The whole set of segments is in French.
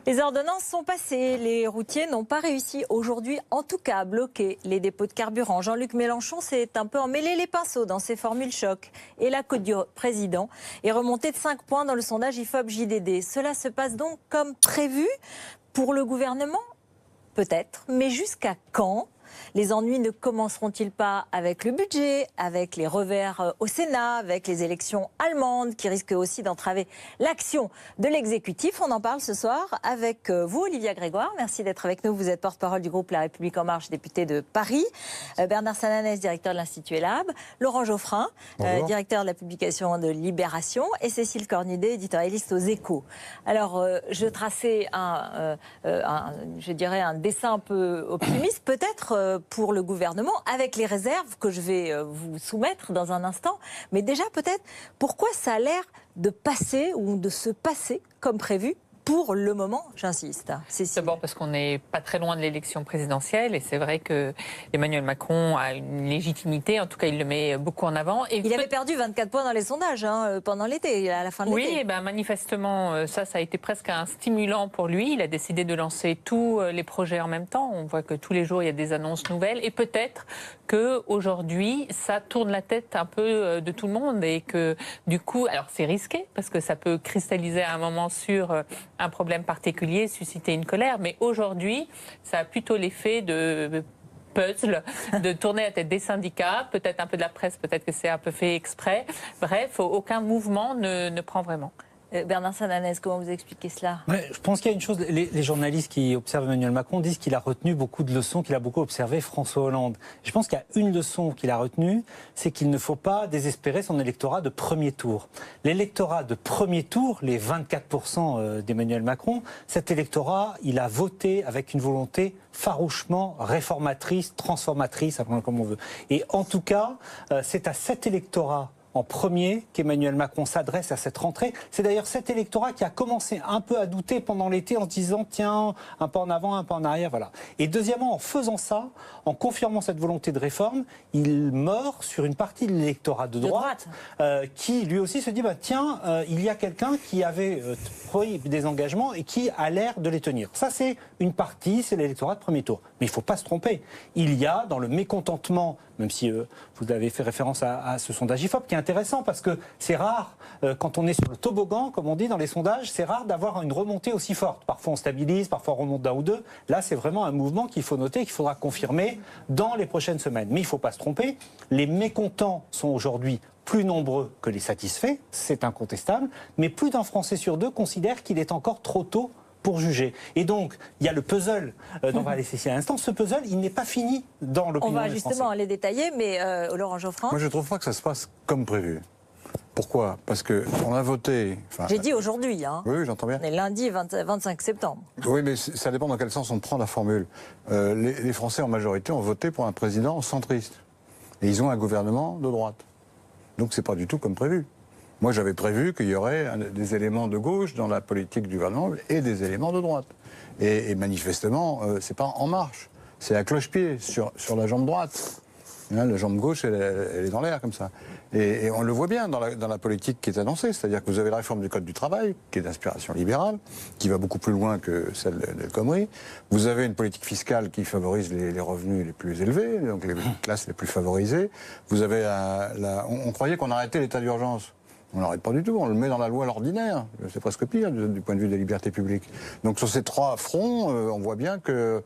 Les ordonnances sont passées, les routiers n'ont pas réussi aujourd'hui, en tout cas, à bloquer les dépôts de carburant. Jean-Luc Mélenchon s'est un peu emmêlé les pinceaux dans ses formules choc. Et la cote du président est remontée de 5 points dans le sondage IFOP-JDD. Cela se passe donc comme prévu pour le gouvernement? Peut-être, mais jusqu'à quand? Les ennuis ne commenceront-ils pas avec le budget, avec les revers au Sénat, avec les élections allemandes qui risquent aussi d'entraver l'action de l'exécutif? On en parle ce soir avec vous, Olivia Grégoire. Merci d'être avec nous. Vous êtes porte-parole du groupe La République En Marche, député de Paris. Bernard Sananès, directeur de l'Institut Elab. Laurent Geoffrin, directeur de la publication de Libération. Et Cécile Cornudet, éditorialiste aux Échos. Alors, je traçais je dirais un dessin un peu optimiste, peut-être, pour le gouvernement, avec les réserves que je vais vous soumettre dans un instant. Mais déjà, peut-être, pourquoi ça a l'air de passer ou de se passer comme prévu pour le moment, j'insiste. D'abord parce qu'on n'est pas très loin de l'élection présidentielle et c'est vrai que Emmanuel Macron a une légitimité, en tout cas il le met beaucoup en avant. Et il avait perdu 24 points dans les sondages pendant l'été, à la fin de l'été. Oui, et ben manifestement, ça a été presque un stimulant pour lui. Il a décidé de lancer tous les projets en même temps. On voit que tous les jours il y a des annonces nouvelles et peut-être qu'aujourd'hui ça tourne la tête un peu de tout le monde et que du coup, alors c'est risqué parce que ça peut cristalliser à un moment sur un problème particulier, susciter une colère, mais aujourd'hui, ça a plutôt l'effet de puzzle, de tourner à la tête des syndicats, peut-être un peu de la presse, peut-être que c'est un peu fait exprès. Bref, aucun mouvement ne prend vraiment. Bernard Sananès, comment vous expliquez cela? Je pense qu'il y a une chose, les journalistes qui observent Emmanuel Macron disent qu'il a retenu beaucoup de leçons, qu'il a beaucoup observé François Hollande. Je pense qu'il y a une leçon qu'il a retenue, c'est qu'il ne faut pas désespérer son électorat de premier tour. L'électorat de premier tour, les 24% d'Emmanuel Macron, cet électorat, il a voté avec une volonté farouchement réformatrice, transformatrice, appelons-le comme on veut. Et en tout cas, c'est à cet électorat en premier qu'Emmanuel Macron s'adresse à cette rentrée. C'est d'ailleurs cet électorat qui a commencé un peu à douter pendant l'été en disant tiens, un pas en avant, un pas en arrière, voilà. Et deuxièmement, en faisant ça, en confirmant cette volonté de réforme, il mord sur une partie de l'électorat de droite. Qui lui aussi se dit tiens, il y a quelqu'un qui avait pris des engagements et qui a l'air de les tenir. Ça c'est une partie, c'est l'électorat de premier tour. Mais il ne faut pas se tromper. Il y a dans le mécontentement, même si vous avez fait référence à ce sondage IFOP, qui est intéressant parce que c'est rare, quand on est sur le toboggan, comme on dit dans les sondages, c'est rare d'avoir une remontée aussi forte. Parfois on stabilise, parfois on remonte d'un ou deux. Là, c'est vraiment un mouvement qu'il faut noter, qu'il faudra confirmer dans les prochaines semaines. Mais il ne faut pas se tromper, les mécontents sont aujourd'hui plus nombreux que les satisfaits, c'est incontestable, mais plus d'un Français sur deux considère qu'il est encore trop tôt pour juger. Et donc, il y a le puzzle dont on va laisser ici à l'instant. Ce puzzle, il n'est pas fini dans l'opinion des Français. On va justement les détailler, mais Laurent Geoffrin. Moi, je ne trouve pas que ça se passe comme prévu. Pourquoi? Parce qu'on a voté... J'ai dit aujourd'hui, hein. Oui, j'entends bien. On est lundi 25 septembre. Oui, mais ça dépend dans quel sens on prend la formule. Les Français, en majorité, ont voté pour un président centriste. Et ils ont un gouvernement de droite. Donc, c'est pas du tout comme prévu. Moi, j'avais prévu qu'il y aurait des éléments de gauche dans la politique du gouvernement et des éléments de droite. Et manifestement, c'est pas en marche. C'est à cloche-pied, sur la jambe droite. Hein, la jambe gauche, elle est dans l'air, comme ça. Et on le voit bien dans la politique qui est annoncée. C'est-à-dire que vous avez la réforme du Code du travail, qui est d'inspiration libérale, qui va beaucoup plus loin que celle d'El Khomri. Vous avez une politique fiscale qui favorise les revenus les plus élevés, donc les classes les plus favorisées. Vous avez on croyait qu'on arrêtait l'état d'urgence. On n'arrête pas du tout, on le met dans la loi à l'ordinaire. C'est presque pire du point de vue des libertés publiques. Donc sur ces trois fronts, on voit bien que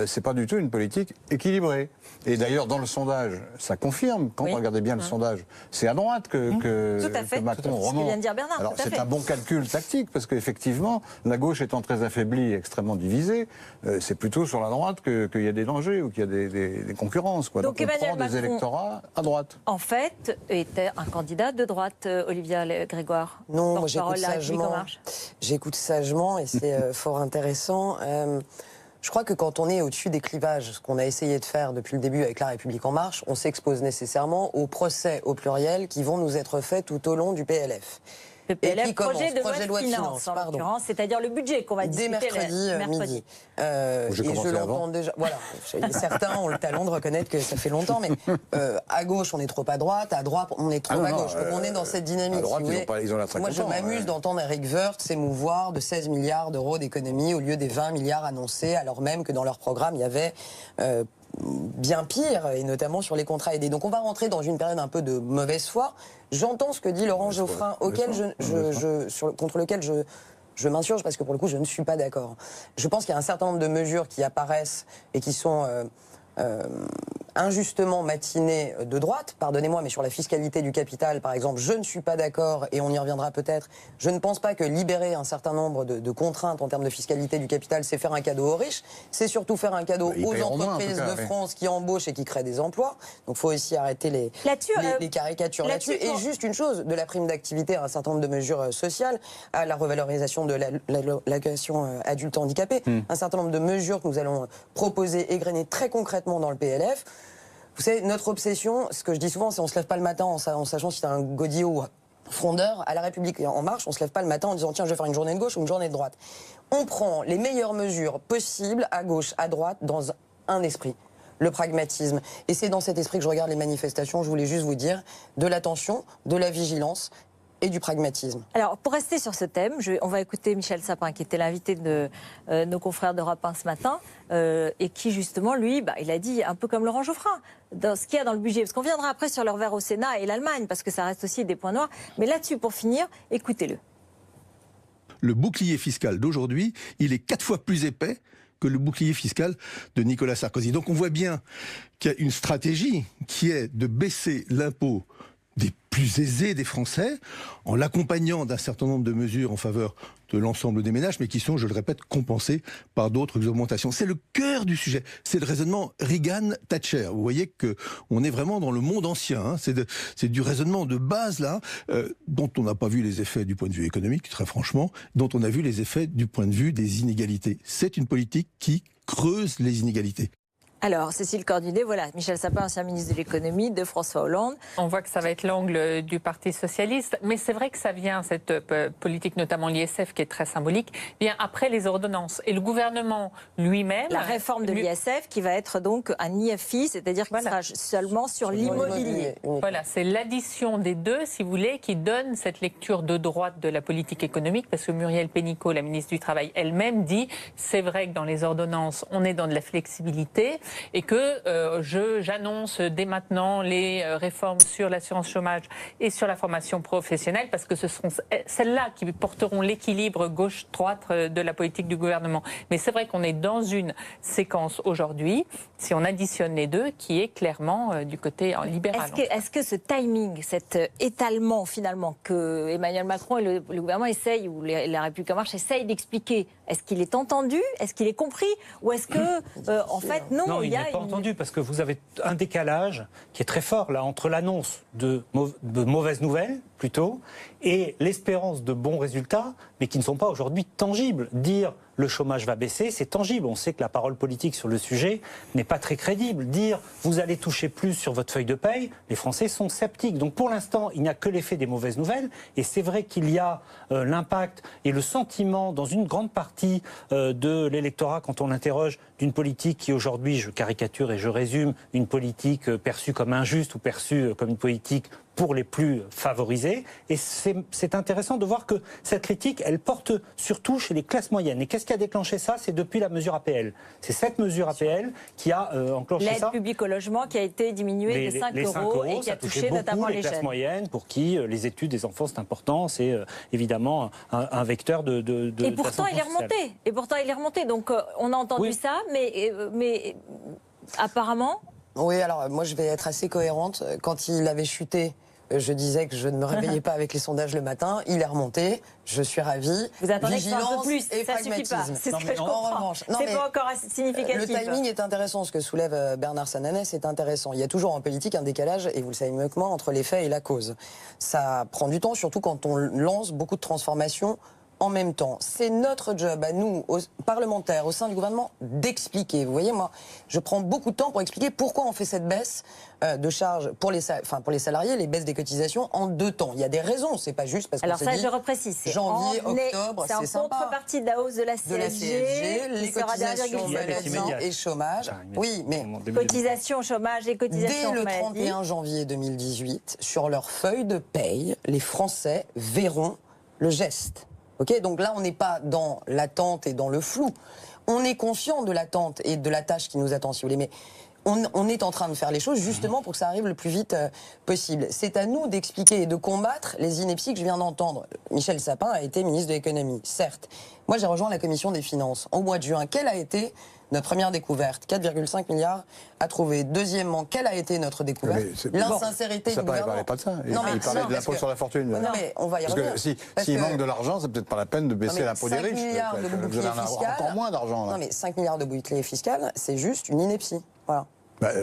c'est pas du tout une politique équilibrée. Et d'ailleurs, dans le sondage, ça confirme, quand vous regardez bien le sondage, c'est à droite que Macron remonte. Vient de dire Bernard, alors c'est un bon calcul tactique, parce qu'effectivement, la gauche étant très affaiblie et extrêmement divisée, c'est plutôt sur la droite qu'il y a des dangers ou qu'il y a des concurrences. Quoi. Donc on Emmanuel prend des électorats à droite. En fait, était un candidat de droite, Olivia Grégoire. Non, moi j'écoute sagement et c'est fort intéressant. Je crois que quand on est au-dessus des clivages, ce qu'on a essayé de faire depuis le début avec La République En Marche, on s'expose nécessairement aux procès au pluriel qui vont nous être faits tout au long du PLF. PPLF, qui commence, projet de loi de finances, en l'occurrence, c'est-à-dire le budget qu'on va dès discuter mercredi midi. Et je l'entends déjà. Voilà, certains ont le talent de reconnaître que ça fait longtemps, mais à gauche on est trop à droite on est trop à gauche. Donc on est dans cette dynamique. À droite, ils ont l'air très Moi je m'amuse d'entendre Éric Woerth s'émouvoir de 16 milliards d'euros d'économies au lieu des 20 milliards annoncés, alors même que dans leur programme il y avait bien pire, et notamment sur les contrats aidés. Donc on va rentrer dans une période un peu de mauvaise foi. J'entends ce que dit Laurent Geoffrin, contre lequel je m'insurge, parce que pour le coup je ne suis pas d'accord. Je pense qu'il y a un certain nombre de mesures qui apparaissent et qui sont injustement matinées de droite, pardonnez-moi, mais sur la fiscalité du capital, par exemple, je ne suis pas d'accord, et on y reviendra peut-être. Je ne pense pas que libérer un certain nombre de contraintes en termes de fiscalité du capital, c'est faire un cadeau aux riches, c'est surtout faire un cadeau aux entreprises de France qui embauchent et qui créent des emplois. Donc il faut aussi arrêter les caricatures là-dessus. Et juste une chose, de la prime d'activité à un certain nombre de mesures sociales, à la revalorisation de l'allocation adulte handicapé, un certain nombre de mesures que nous allons proposer, égrener très concrètement dans le PLF. Vous savez, notre obsession, ce que je dis souvent, c'est on se lève pas le matin en sachant si c'est un godillot frondeur. À La République En Marche, on se lève pas le matin en disant tiens, je vais faire une journée de gauche ou une journée de droite. On prend les meilleures mesures possibles à gauche, à droite, dans un esprit. Le pragmatisme. Et c'est dans cet esprit que je regarde les manifestations. Je voulais juste vous dire de l'attention, de la vigilance et du pragmatisme. Alors, pour rester sur ce thème, on va écouter Michel Sapin, qui était l'invité de nos confrères d'Europe 1 ce matin, et qui, justement, lui, il a dit, un peu comme Laurent Geoffrin, dans ce qu'il y a dans le budget. Parce qu'on viendra après sur le revers au Sénat et l'Allemagne, parce que ça reste aussi des points noirs. Mais là-dessus, pour finir, écoutez-le. Le bouclier fiscal d'aujourd'hui, il est 4 fois plus épais que le bouclier fiscal de Nicolas Sarkozy. Donc on voit bien qu'il y a une stratégie qui est de baisser l'impôt des plus aisés des Français, en l'accompagnant d'un certain nombre de mesures en faveur de l'ensemble des ménages, mais qui sont, je le répète, compensées par d'autres augmentations. C'est le cœur du sujet. C'est le raisonnement Reagan-Thatcher. Vous voyez que on est vraiment dans le monde ancien. Hein. C'est du raisonnement de base, là, dont on n'a pas vu les effets du point de vue économique, très franchement, dont on a vu les effets du point de vue des inégalités. C'est une politique qui creuse les inégalités. Alors, Cécile Cornudet, voilà, Michel Sapin, ancien ministre de l'économie de François Hollande. On voit que ça va être l'angle du Parti socialiste, mais c'est vrai que ça vient, cette politique, notamment l'ISF, qui est très symbolique, vient après les ordonnances. Et le gouvernement lui-même... La réforme de l'ISF, qui va être donc un IFI, c'est-à-dire qu'il sera seulement sur l'immobilier. Voilà, c'est l'addition des deux, si vous voulez, qui donne cette lecture de droite de la politique économique, parce que Muriel Pénicaud, la ministre du Travail, elle-même dit, c'est vrai que dans les ordonnances, on est dans de la flexibilité, et que j'annonce dès maintenant les réformes sur l'assurance chômage et sur la formation professionnelle, parce que ce seront celles-là qui porteront l'équilibre gauche-droite de la politique du gouvernement. Mais c'est vrai qu'on est dans une séquence aujourd'hui, si on additionne les deux, qui est clairement du côté libéral. Est-ce que ce timing, cet étalement finalement que Emmanuel Macron et le gouvernement essayent, ou la République En Marche essayent d'expliquer, est-ce qu'il est entendu, est-ce qu'il est compris, ou est-ce que en fait non, il n'est pas entendu, parce que vous avez un décalage qui est très fort là entre l'annonce de mauvaises nouvelles plutôt et l'espérance de bons résultats, mais qui ne sont pas aujourd'hui tangibles. Dire le chômage va baisser, c'est tangible. On sait que la parole politique sur le sujet n'est pas très crédible. Dire vous allez toucher plus sur votre feuille de paye, les Français sont sceptiques. Donc pour l'instant, il n'y a que l'effet des mauvaises nouvelles. Et c'est vrai qu'il y a l'impact et le sentiment dans une grande partie de l'électorat, quand on l'interroge, d'une politique qui aujourd'hui, je caricature et je résume, une politique perçue comme injuste ou perçue comme une politique pour les plus favorisés. Et c'est intéressant de voir que cette critique, elle porte surtout chez les classes moyennes. Et qu'est-ce qui a déclenché ça? C'est depuis la mesure APL. C'est cette mesure APL qui a enclenché ça. L'aide publique au logement qui a été diminuée de 5 euros et qui a touché notamment les classes jeunes. Moyennes, pour qui les études des enfants, c'est important. C'est évidemment un vecteur de et pourtant, il est remonté. Et pourtant, il est remonté. Donc, on a entendu ça, mais apparemment... Oui, alors moi je vais être assez cohérente. Quand il avait chuté, je disais que je ne me réveillais pas avec les sondages le matin. Il est remonté. Je suis ravie. Vous attendez que ce soit un peu Vigilance plus. et Ça suffit pas. pragmatisme. C'est ce que je comprends. En revanche, c'est pas encore assez significatif. Le timing est intéressant. Ce que soulève Bernard Sananès c'est intéressant. Il y a toujours en politique un décalage, et vous le savez mieux que moi, entre les faits et la cause. Ça prend du temps, surtout quand on lance beaucoup de transformations en même temps. C'est notre job à nous, aux parlementaires, au sein du gouvernement, d'expliquer. Vous voyez, moi, je prends beaucoup de temps pour expliquer pourquoi on fait cette baisse de charges pour les salariés, les baisses des cotisations en 2 temps. Il y a des raisons, c'est pas juste parce qu'on s'est dit... Alors ça, je reprécise. Janvier, octobre, c'est en contrepartie de la hausse de la CSG, les cotisations maladie et chômage. Oui, mais... Cotisations chômage et cotisations dès le maladie. 31 janvier 2018, sur leur feuille de paye, les Français verront le geste. Ok, donc là, on n'est pas dans l'attente et dans le flou. On est conscient de l'attente et de la tâche qui nous attend, si vous voulez, mais on est en train de faire les choses justement pour que ça arrive le plus vite possible. C'est à nous d'expliquer et de combattre les inepties que je viens d'entendre. Michel Sapin a été ministre de l'économie, certes. Moi, j'ai rejoint la commission des finances au mois de juin. Quelle a été notre première découverte? 4,5 milliards à trouver. Deuxièmement, quelle a été notre découverte? L'insincérité du gouvernement. Il parlait pas de ça. Non, il parlait de l'impôt sur la fortune. Non, mais on va y parce revenir. que s'il manque de l'argent, c'est peut-être pas la peine de baisser l'impôt des riches. 5 milliards de bouclier fiscal. Encore moins d'argent. Non, mais 5 milliards de bouclier fiscal, c'est juste une ineptie. Voilà.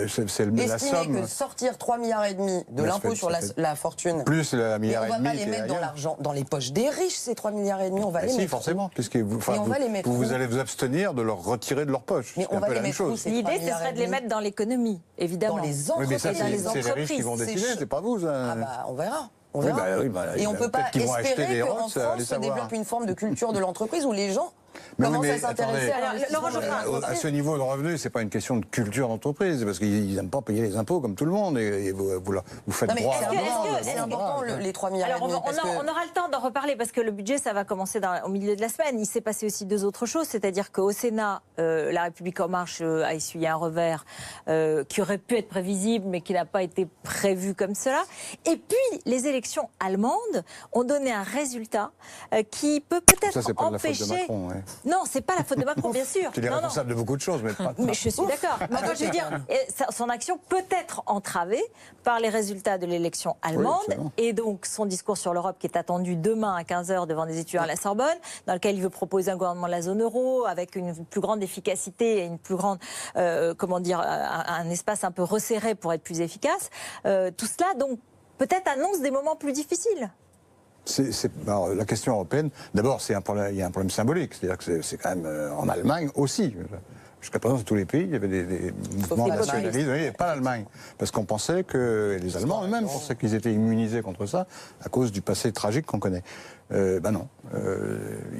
C'est la Estimer somme. que sortir 3,5 milliards de l'impôt sur la fortune, plus la milliard et on va demi pas les mettre dans l'argent, dans les poches des riches, ces 3,5 milliards, on va les mettre. Si, forcément, puisque vous allez vous abstenir de leur retirer de leur poche. Mais on va les mettre où, ces L'idée, ce serait de les mettre dans l'économie, évidemment. Dans les entreprises. Oui, mais ça, c'est les riches qui vont décider, c'est pas vous. Ça. Ah bah, on verra. On Oui, verra. Et on ne peut pas espérer qu'en Rolls, France se développe une forme de culture de l'entreprise où les gens commencent à s'intéresser à l'investissement. À ce niveau de revenu, c'est pas une question de culture d'entreprise, parce qu'ils n'aiment pas payer les impôts comme tout le monde, et vous faites droit à la demande. C'est important, les 3 milliards. Alors, on aura le temps d'en reparler, parce que le budget, ça va commencer au milieu de la semaine. Il s'est passé aussi 2 autres choses, c'est-à-dire qu'au Sénat, La République En Marche a essuyé un revers qui aurait pu être prévisible, mais qui n'a pas été prévu comme cela. Et puis, les élections allemandes ont donné un résultat qui peut peut-être empêcher... Ça, c'est pas de la faute de Macron, ouais. Non, c'est pas la faute de Macron, bien sûr. Il est responsable de beaucoup de choses, mais pas... Mais je suis d'accord. Moi, je veux dire, son action peut être entravée par les résultats de l'élection allemande, et donc son discours sur l'Europe qui est attendu demain à 15h devant des étudiants à la Sorbonne, dans lequel il veut proposer un gouvernement de la zone euro avec une plus grande efficacité et une plus grande, un espace un peu resserré pour être plus efficace. Tout cela, donc, peut-être annonce des moments plus difficiles. Alors, la question européenne, d'abord, il y a un problème symbolique. C'est-à-dire que c'est quand même en Allemagne aussi. Jusqu'à présent, dans tous les pays, il y avait des mouvements nationalistes. Oui, pas l'Allemagne. Parce qu'on pensait que, et les Allemands eux-mêmes pensaient qu'ils étaient immunisés contre ça à cause du passé tragique qu'on connaît. Non.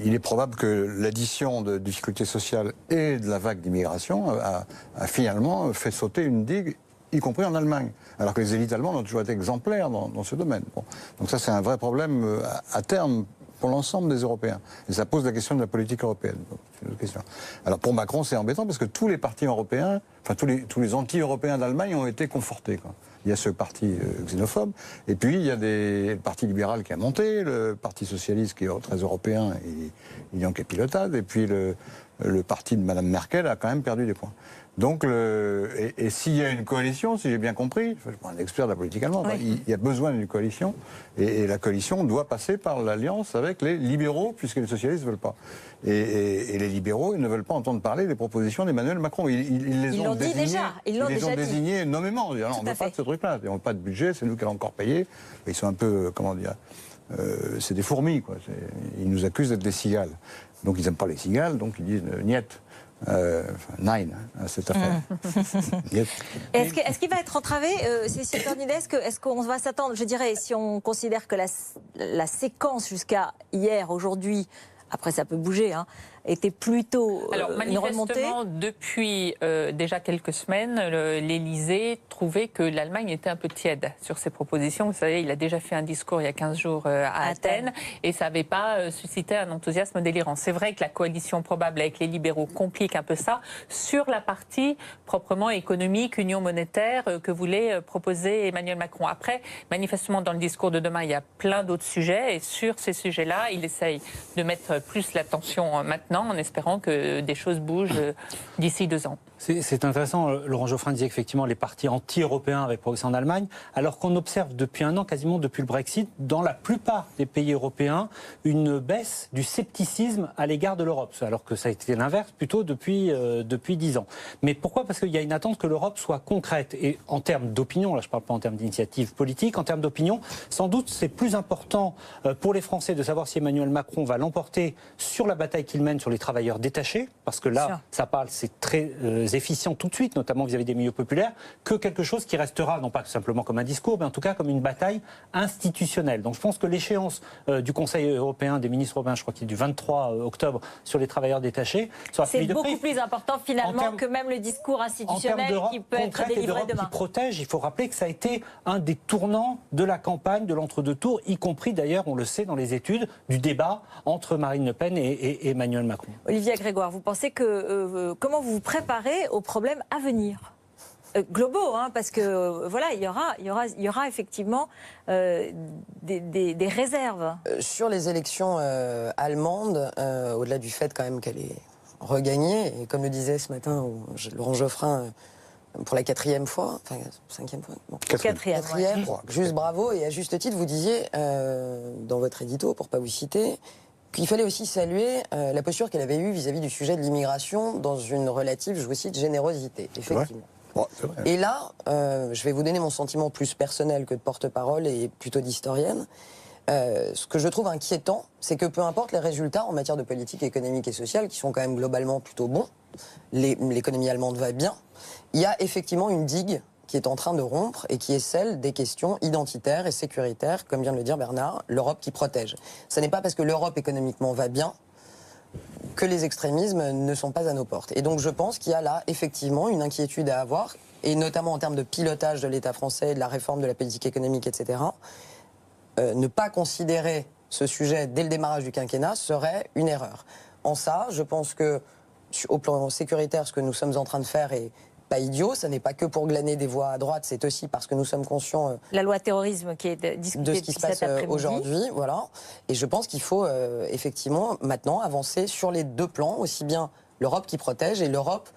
Il est probable que l'addition de difficultés sociales et de la vague d'immigration a finalement fait sauter une digue, y compris en Allemagne. Alors que les élites allemandes ont toujours été exemplaires dans ce domaine. Bon. Donc ça, c'est un vrai problème à terme pour l'ensemble des Européens. Et ça pose la question de la politique européenne. C'est une autre question. Alors pour Macron, c'est embêtant parce que tous les partis européens, enfin tous les anti-européens d'Allemagne ont été confortés, quoi. Il y a ce parti xénophobe, et puis il y a le parti libéral qui a monté, le parti socialiste qui est très européen et il est en capilotade, et puis le parti de Mme Merkel a quand même perdu des points. Donc, et s'il y a une coalition, si j'ai bien compris, je suis pas un expert de la politique allemande, il y a besoin d'une coalition, et la coalition doit passer par l'alliance avec les libéraux, puisque les socialistes ne veulent pas. Et les libéraux, ils ne veulent pas entendre parler des propositions d'Emmanuel Macron. Ils les ont désignés nommément. Ils disent, non, on ne veut pas de ce truc-là, on n'a pas de budget, c'est nous qui allons encore payer. Ils sont un peu, comment dire, c'est des fourmis, quoi. Ils nous accusent d'être des cigales. Donc ils n'aiment pas les cigales, donc ils disent niet. Nine, cette affaire. Est-ce qu'il va être entravé, Cécile Cornudet? Est-ce qu'on va s'attendre, je dirais, si on considère que la séquence jusqu'à hier, aujourd'hui, après ça peut bouger, hein, était plutôt une remontée. Manifestement, depuis déjà quelques semaines, l'Élysée trouvait que l'Allemagne était un peu tiède sur ses propositions. Vous savez, il a déjà fait un discours il y a 15 jours à Athènes et ça n'avait pas suscité un enthousiasme délirant. C'est vrai que la coalition probable avec les libéraux complique un peu ça sur la partie proprement économique, union monétaire que voulait proposer Emmanuel Macron. Après, manifestement, dans le discours de demain, il y a plein d'autres sujets et sur ces sujets-là, il essaye de mettre plus l'attention maintenant. maintenant, en espérant que des choses bougent d'ici 2 ans. C'est intéressant, Laurent Geoffrin disait qu'effectivement les partis anti-européens avaient progressé en Allemagne, alors qu'on observe depuis un an, quasiment depuis le Brexit, dans la plupart des pays européens, une baisse du scepticisme à l'égard de l'Europe, alors que ça a été l'inverse plutôt depuis 10 ans. Mais pourquoi ? Parce qu'il y a une attente que l'Europe soit concrète. Et en termes d'opinion, là je ne parle pas en termes d'initiative politique, en termes d'opinion, sans doute c'est plus important pour les Français de savoir si Emmanuel Macron va l'emporter sur la bataille qu'il mène sur les travailleurs détachés, parce que là, ça parle, c'est très efficient tout de suite, notamment vis-à-vis des milieux populaires, que quelque chose qui restera, non pas simplement comme un discours, mais en tout cas comme une bataille institutionnelle. Donc je pense que l'échéance du Conseil européen, des ministres européens, je crois qu'il est du 23 octobre, sur les travailleurs détachés, sera suivi de près. C'est beaucoup plus important finalement que même le discours institutionnel qui peut être délivré demain. Qui protège, il faut rappeler que ça a été un des tournants de la campagne de l'entre-deux tours, y compris d'ailleurs, on le sait dans les études, du débat entre Marine Le Pen et Emmanuel Macron. Olivier Grégoire, vous pensez que comment vous vous préparez aux problèmes à venir globaux, hein, parce que voilà, il y aura effectivement des réserves. Sur les élections allemandes, au-delà du fait quand même qu'elle est regagnée, et comme le disait ce matin Laurent Geoffrin, pour la 4e fois, enfin 5e fois, bon. 4e, juste bravo, et à juste titre, vous disiez dans votre édito, pour pas vous citer, qu'il fallait aussi saluer la posture qu'elle avait eue vis-à-vis du sujet de l'immigration dans une relative, je vous cite, générosité, effectivement. Et là, je vais vous donner mon sentiment plus personnel que de porte-parole et plutôt d'historienne. Ce que je trouve inquiétant, c'est que peu importe les résultats en matière de politique économique et sociale, qui sont quand même globalement plutôt bons, l'économie allemande va bien, il y a effectivement une digue qui est en train de rompre et qui est celle des questions identitaires et sécuritaires, comme vient de le dire Bernard, l'Europe qui protège. Ce n'est pas parce que l'Europe économiquement va bien que les extrémismes ne sont pas à nos portes. Et donc je pense qu'il y a là effectivement une inquiétude à avoir, et notamment en termes de pilotage de l'État français, de la réforme de la politique économique, etc. Ne pas considérer ce sujet dès le démarrage du quinquennat serait une erreur. En ça, je pense que au plan sécuritaire, ce que nous sommes en train de faire est pas idiot, ça n'est pas que pour glaner des voix à droite, c'est aussi parce que nous sommes conscients la loi terrorisme qui est discutée de ce qui se passe aujourd'hui, voilà. Et je pense qu'il faut effectivement maintenant avancer sur les deux plans, aussi bien l'Europe qui protège et l'Europe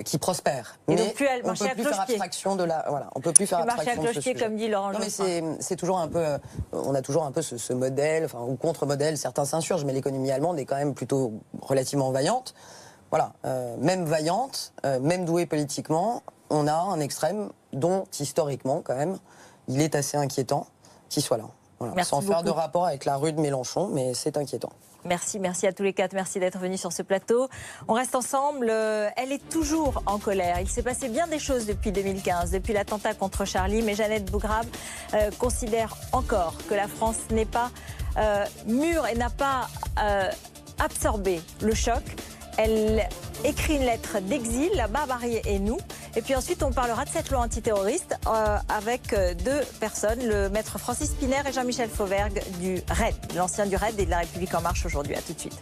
qui prospère. Et mais donc plus on peut plus faire abstraction de la, voilà, on peut plus faire abstraction de ce sujet. Comme dit Laurent Geoffrin. Non, mais c'est toujours un peu, on a toujours un peu ce modèle, enfin ou contre-modèle. Certains s'insurgent, mais l'économie allemande est quand même plutôt relativement vaillante. Voilà, même vaillante, même douée politiquement, on a un extrême dont, historiquement, quand même, il est assez inquiétant qu'il soit là. Voilà. Sans faire de rapport avec la rue de Mélenchon, mais c'est inquiétant. Merci à tous les quatre. Merci d'être venus sur ce plateau. On reste ensemble. Elle est toujours en colère. Il s'est passé bien des choses depuis 2015, depuis l'attentat contre Charlie, mais Jeannette Bougrab considère encore que la France n'est pas mûre et n'a pas absorbé le choc. Elle écrit une lettre d'exil, la barbarie et nous. Et puis ensuite, on parlera de cette loi antiterroriste avec deux personnes, le maître Francis Piner et Jean-Michel Fauvergue du RAID, l'ancien du RAID et de La République En Marche aujourd'hui. À tout de suite.